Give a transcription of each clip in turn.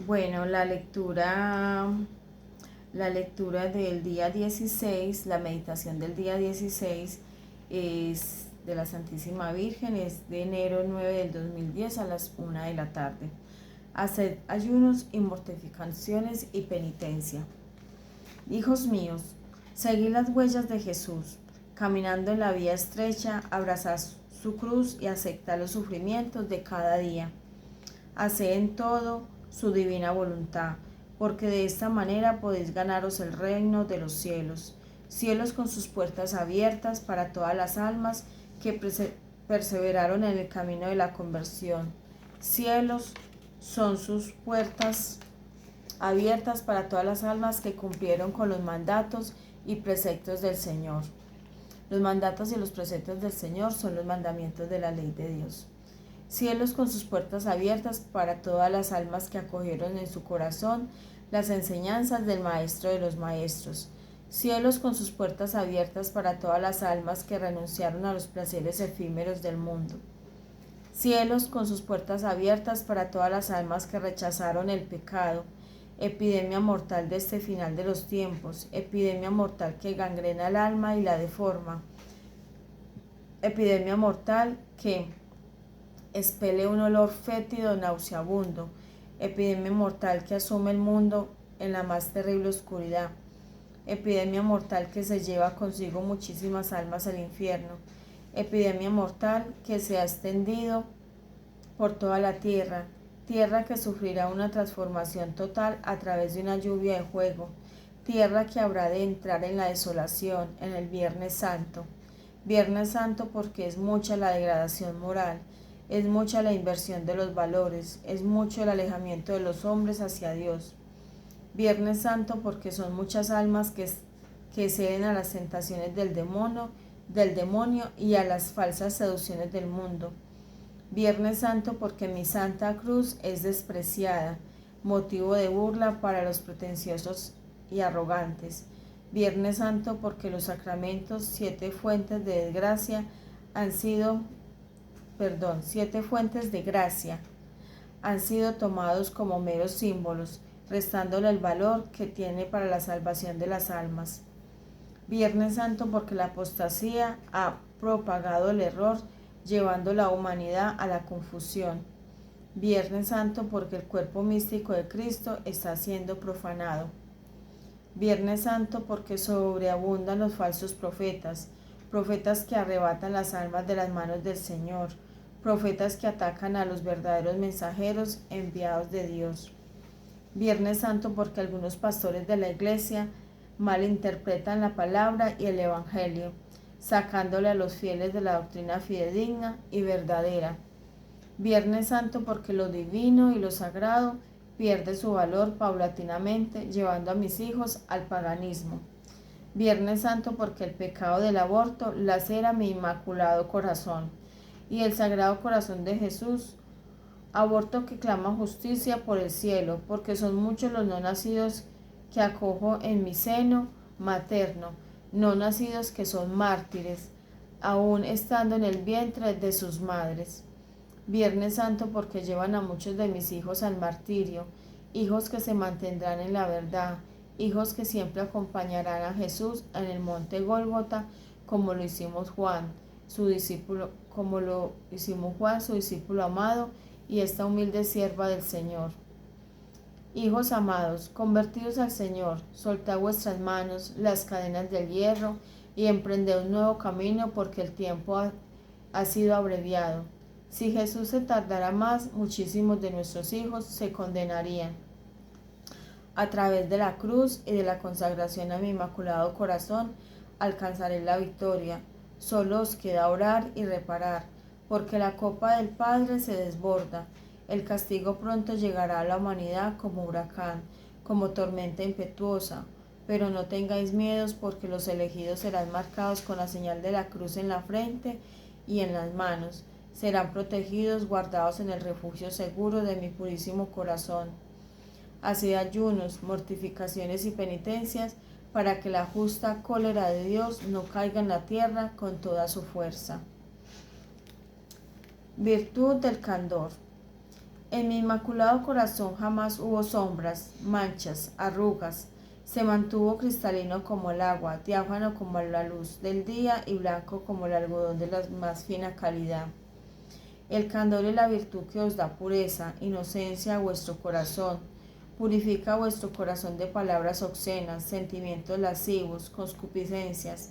Bueno, la lectura del día 16, la meditación del día 16 es de la Santísima Virgen, es de enero 9 del 2010 a las 1 de la tarde. Haced ayunos y mortificaciones y penitencia. Hijos míos, seguid las huellas de Jesús, caminando en la vía estrecha, abrazad su cruz y aceptad los sufrimientos de cada día. Haced en todo su divina voluntad, porque de esta manera podéis ganaros el reino de los cielos, cielos con sus puertas abiertas para todas las almas que perseveraron en el camino de la conversión. Cielos son sus puertas abiertas para todas las almas que cumplieron con los mandatos y preceptos del Señor. Los mandatos y los preceptos del Señor son los mandamientos de la ley de Dios. Cielos con sus puertas abiertas para todas las almas que acogieron en su corazón las enseñanzas del Maestro de los Maestros. Cielos con sus puertas abiertas para todas las almas que renunciaron a los placeres efímeros del mundo. Cielos con sus puertas abiertas para todas las almas que rechazaron el pecado, epidemia mortal de este final de los tiempos, epidemia mortal que gangrena el alma y la deforma, epidemia mortal que expele un olor fétido nauseabundo, epidemia mortal que asume el mundo en la más terrible oscuridad, epidemia mortal que se lleva consigo muchísimas almas al infierno, epidemia mortal que se ha extendido por toda la tierra, tierra que sufrirá una transformación total a través de una lluvia de fuego, tierra que habrá de entrar en la desolación en el Viernes Santo. Viernes Santo porque es mucha la degradación moral, es mucha la inversión de los valores, es mucho el alejamiento de los hombres hacia Dios. Viernes Santo porque son muchas almas que ceden a las tentaciones del demonio y a las falsas seducciones del mundo. Viernes Santo porque mi Santa Cruz es despreciada, motivo de burla para los pretenciosos y arrogantes. Viernes Santo porque los sacramentos, siete fuentes de gracia han sido tomados como meros símbolos, restándole el valor que tiene para la salvación de las almas. Viernes Santo porque la apostasía ha propagado el error, llevando la humanidad a la confusión. Viernes Santo porque el cuerpo místico de Cristo está siendo profanado. Viernes Santo porque sobreabundan los falsos profetas, profetas que arrebatan las almas de las manos del Señor, profetas que atacan a los verdaderos mensajeros enviados de Dios. Viernes Santo porque algunos pastores de la Iglesia malinterpretan la palabra y el Evangelio, sacándole a los fieles de la doctrina fidedigna y verdadera. Viernes Santo porque lo divino y lo sagrado pierde su valor paulatinamente, llevando a mis hijos al paganismo. Viernes Santo porque el pecado del aborto lacera mi inmaculado corazón y el sagrado corazón de Jesús, aborto que clama justicia por el cielo, porque son muchos los no nacidos que acojo en mi seno materno, no nacidos que son mártires, aún estando en el vientre de sus madres. Viernes Santo porque llevan a muchos de mis hijos al martirio, hijos que se mantendrán en la verdad, hijos que siempre acompañarán a Jesús en el monte Gólgota, como lo hicimos Juan, su discípulo amado, y esta humilde sierva del Señor. Hijos amados, convertidos al Señor, soltad vuestras manos las cadenas del hierro y emprended un nuevo camino, porque el tiempo ha sido abreviado. Si Jesús se tardara más, muchísimos de nuestros hijos se condenarían. A través de la cruz y de la consagración a mi Inmaculado Corazón, alcanzaré la victoria. Solo os queda orar y reparar, porque la copa del Padre se desborda. El castigo pronto llegará a la humanidad como huracán, como tormenta impetuosa. Pero no tengáis miedos, porque los elegidos serán marcados con la señal de la cruz en la frente y en las manos. Serán protegidos, guardados en el refugio seguro de mi purísimo corazón. Haced ayunos, mortificaciones y penitencias, para que la justa cólera de Dios no caiga en la tierra con toda su fuerza. Virtud del candor. En mi inmaculado corazón jamás hubo sombras, manchas, arrugas. Se mantuvo cristalino como el agua, diáfano como la luz del día y blanco como el algodón de la más fina calidad. El candor y la virtud que os da pureza, inocencia a vuestro corazón, purifica vuestro corazón de palabras obscenas, sentimientos lascivos, concupiscencias.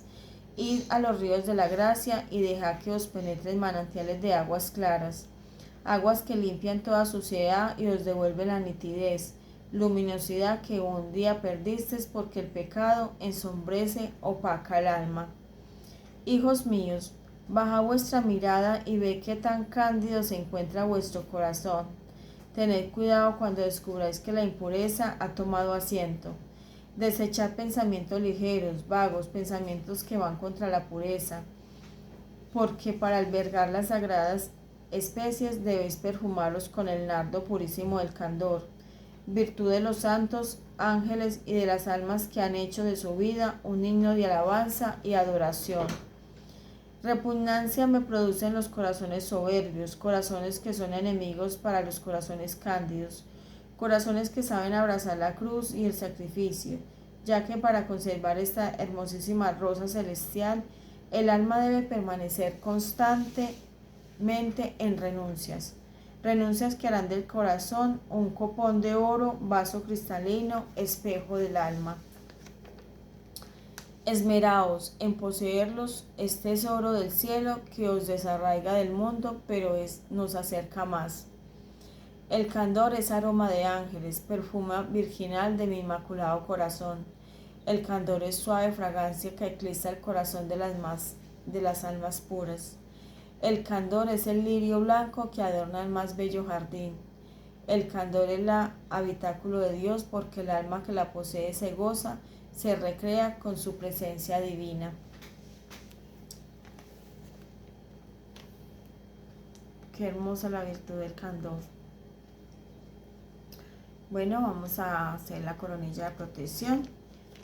Id a los ríos de la gracia y dejad que os penetren manantiales de aguas claras, aguas que limpian toda suciedad y os devuelven la nitidez, luminosidad que un día perdisteis porque el pecado ensombrece, opaca el alma. Hijos míos, bajad vuestra mirada y ve qué tan cándido se encuentra vuestro corazón. Tened cuidado cuando descubráis que la impureza ha tomado asiento. Desechad pensamientos ligeros, vagos, pensamientos que van contra la pureza, porque para albergar las sagradas especies debéis perfumarlos con el nardo purísimo del candor, virtud de los santos, ángeles y de las almas que han hecho de su vida un himno de alabanza y adoración. Repugnancia me producen los corazones soberbios, corazones que son enemigos para los corazones cándidos, corazones que saben abrazar la cruz y el sacrificio, ya que para conservar esta hermosísima rosa celestial, el alma debe permanecer constantemente en renuncias, renuncias que harán del corazón un copón de oro, vaso cristalino, espejo del alma. Esmeraos en poseerlos, este tesoro del cielo que os desarraiga del mundo, pero nos acerca más. El candor es aroma de ángeles, perfuma virginal de mi inmaculado corazón. El candor es suave fragancia que eclipsa el corazón de las almas puras. El candor es el lirio blanco que adorna el más bello jardín. El candor es el habitáculo de Dios porque el alma que la posee se goza, se recrea con su presencia divina. Qué hermosa la virtud del candor. Bueno, vamos a hacer la coronilla de protección.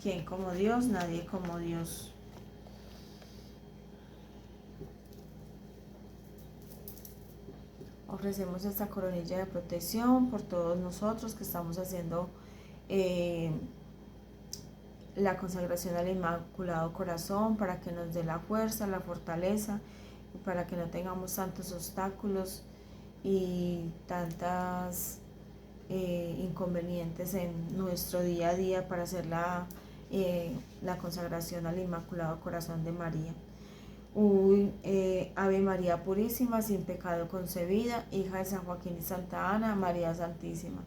¿Quién como Dios? Nadie como Dios. Ofrecemos esta coronilla de protección por todos nosotros que estamos haciendo la consagración al Inmaculado Corazón, para que nos dé la fuerza, la fortaleza, y para que no tengamos tantos obstáculos y tantas inconvenientes en nuestro día a día para hacer la consagración al Inmaculado Corazón de María. Ave María Purísima, sin pecado concebida, hija de San Joaquín y Santa Ana, María Santísima.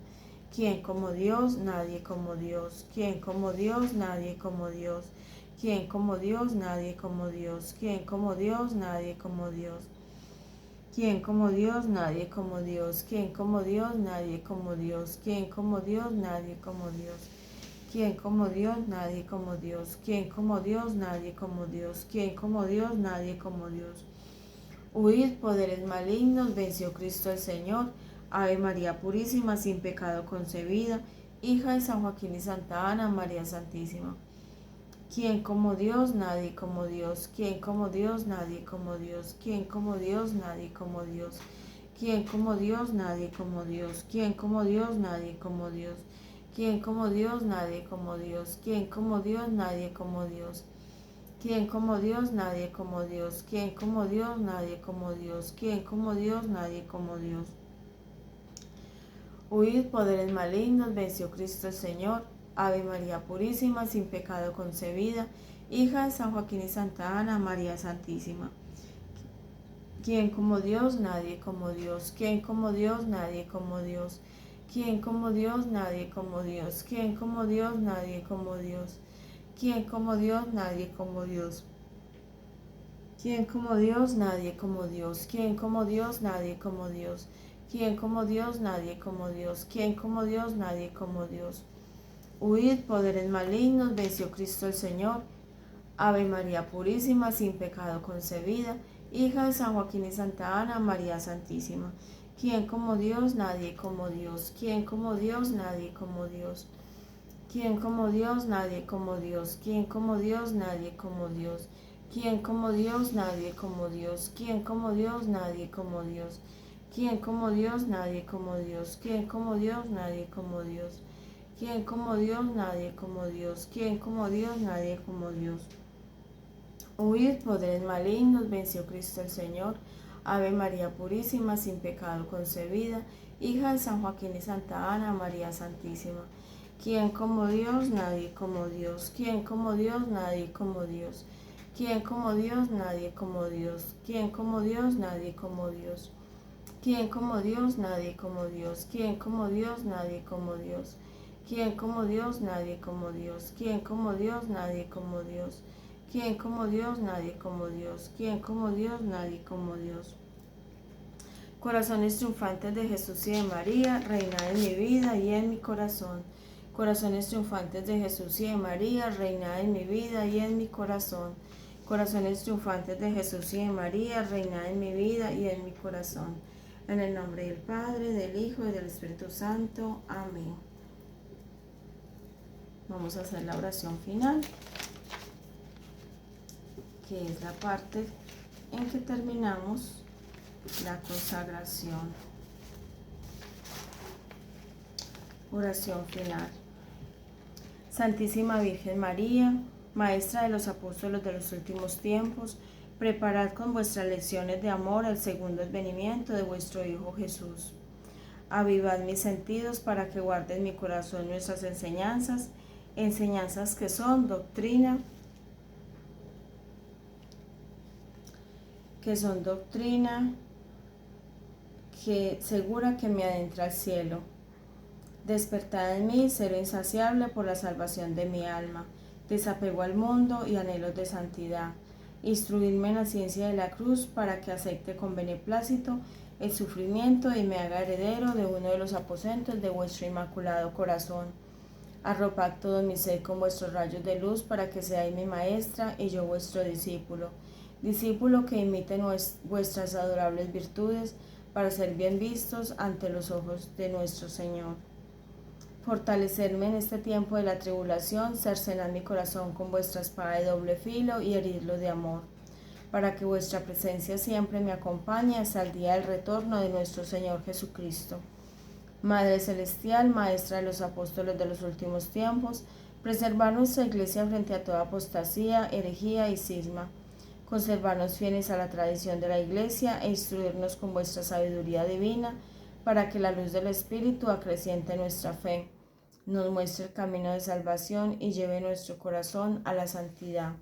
¿Quién como Dios? Nadie como Dios. ¿Quién como Dios? Nadie como Dios. ¿Quién como Dios? Nadie como Dios. ¿Quién como Dios? Nadie como Dios. ¿Quién como Dios? Nadie como Dios. ¿Quién como Dios? Nadie como Dios. ¿Quién como Dios? Nadie como Dios. ¿Quién como Dios? Nadie como Dios. ¿Quién como Dios? Nadie como Dios. ¿Quién como Dios? Nadie como Dios. Huid poderes malignos, venció Cristo el Señor. Ave María Purísima, sin pecado concebida, hija de San Joaquín y Santa Ana, María Santísima. ¿Quién como Dios? Nadie como Dios. ¿Quién como Dios? Nadie como Dios. ¿Quién como Dios? Nadie como Dios. ¿Quién como Dios? Nadie como Dios. ¿Quién como Dios? Nadie como Dios. ¿Quién como Dios? Nadie como Dios. ¿Quién como Dios? Nadie como Dios. ¿Quién como Dios? Nadie como Dios. ¿Quién como Dios? Nadie como Dios. ¿Quién como Dios? Nadie como Dios. Huid poderes malignos, venció Cristo el Señor. Ave María Purísima, sin pecado concebida, hija de San Joaquín y Santa Ana, María Santísima. ¿Quién como Dios? Nadie como Dios. ¿Quién como Dios? Nadie como Dios. ¿Quién como Dios? Nadie como Dios. ¿Quién como Dios? Nadie como Dios. ¿Quién como Dios? Nadie como Dios. ¿Quién como Dios? Nadie como Dios. ¿Quién como Dios? Nadie como Dios. ¿Quién como Dios? Nadie como Dios. ¿Quién como Dios? Nadie como Dios. Huid poderes malignos, venció Cristo el Señor. Ave María Purísima, sin pecado concebida, hija de San Joaquín y Santa Ana, María Santísima. ¿Quién como Dios? Nadie como Dios. ¿Quién como Dios? Nadie como Dios. ¿Quién como Dios? Nadie como Dios. ¿Quién como Dios? Nadie como Dios. ¿Quién como Dios? Nadie como Dios. ¿Quién como Dios? Nadie como Dios. ¿Quién como Dios? Nadie como Dios. ¿Quién como Dios? Nadie como Dios. ¿Quién como Dios? Nadie como Dios. ¿Quién como Dios? Nadie como Dios. Huid, poderes malignos, venció Cristo el Señor. Ave María Purísima, sin pecado concebida, hija de San Joaquín y Santa Ana, María Santísima. ¿Quién como Dios? Nadie como Dios. ¿Quién como Dios? Nadie como Dios. ¿Quién como Dios? Nadie como Dios. ¿Quién como Dios? Nadie como Dios. ¿Quién como Dios? Nadie como Dios. ¿Quién como Dios? Nadie como Dios. ¿Quién como Dios? Nadie como Dios. ¿Quién como Dios? Nadie como Dios. ¿Quién como Dios? Nadie como Dios. ¿Quién como Dios? Nadie como Dios. Corazones triunfantes de Jesús y de María, reina en mi vida y en mi corazón. Corazones triunfantes de Jesús y de María, reina en mi vida y en mi corazón. Corazones triunfantes de Jesús y de María, reina en mi vida y en mi corazón. En el nombre del Padre, del Hijo y del Espíritu Santo. Amén. Vamos a hacer la oración final, que es la parte en que terminamos la consagración. Oración final. Santísima Virgen María, Maestra de los Apóstoles de los últimos tiempos, preparad con vuestras lecciones de amor el segundo advenimiento de vuestro Hijo Jesús. Avivad mis sentidos para que guarde en mi corazón nuestras enseñanzas, enseñanzas que son doctrina, que segura que me adentra al cielo. Despertad en mí celo insaciable por la salvación de mi alma, desapego al mundo y anhelos de santidad. Instruidme en la ciencia de la cruz para que acepte con beneplácito el sufrimiento y me haga heredero de uno de los aposentos de vuestro inmaculado corazón. Arropad todo mi ser con vuestros rayos de luz para que seáis mi maestra y yo vuestro discípulo. Discípulo que imite vuestras adorables virtudes para ser bien vistos ante los ojos de nuestro Señor. Fortalecerme en este tiempo de la tribulación, cercenad mi corazón con vuestra espada de doble filo y heridlo de amor, para que vuestra presencia siempre me acompañe hasta el día del retorno de nuestro Señor Jesucristo. Madre Celestial, Maestra de los Apóstoles de los últimos tiempos, preservar nuestra Iglesia frente a toda apostasía, herejía y cisma. Conservarnos fieles a la tradición de la Iglesia e instruirnos con vuestra sabiduría divina, para que la luz del Espíritu acreciente nuestra fe, nos muestre el camino de salvación y lleve nuestro corazón a la santidad.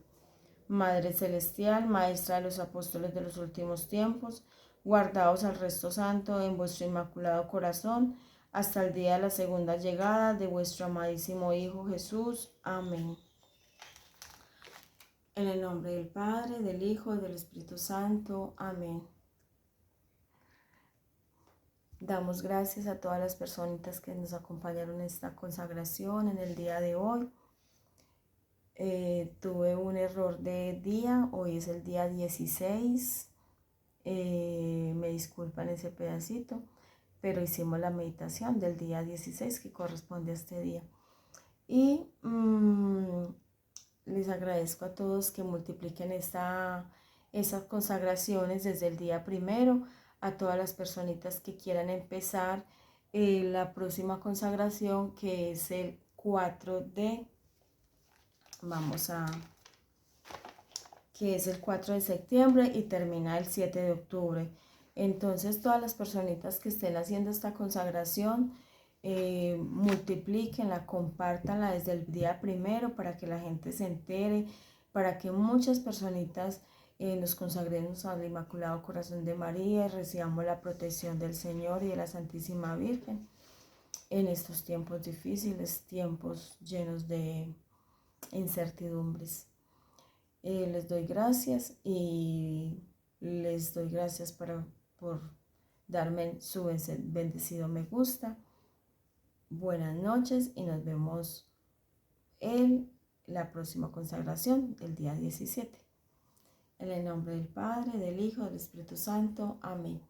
Madre Celestial, Maestra de los Apóstoles de los últimos tiempos, guardaos al resto santo en vuestro inmaculado corazón, hasta el día de la segunda llegada de vuestro amadísimo Hijo Jesús. Amén. En el nombre del Padre, del Hijo y del Espíritu Santo. Amén. Damos gracias a todas las personitas que nos acompañaron en esta consagración en el día de hoy. Tuve un error de día, hoy es el día 16. Me disculpan ese pedacito, pero hicimos la meditación del día 16 que corresponde a este día. Y les agradezco a todos que multipliquen esas consagraciones desde el día primero, a todas las personitas que quieran empezar la próxima consagración, que es el 4 de, que es el 4 de septiembre y termina el 7 de octubre. Entonces todas las personitas que estén haciendo esta consagración, multiplíquenla, compártanla desde el día primero para que la gente se entere, para que muchas personitas nos consagremos al Inmaculado Corazón de María y recibamos la protección del Señor y de la Santísima Virgen en estos tiempos difíciles, tiempos llenos de incertidumbres. Les doy gracias y les doy gracias por darme su bendecido me gusta. Buenas noches y nos vemos en la próxima consagración del día 17. En el nombre del Padre, del Hijo y del Espíritu Santo. Amén.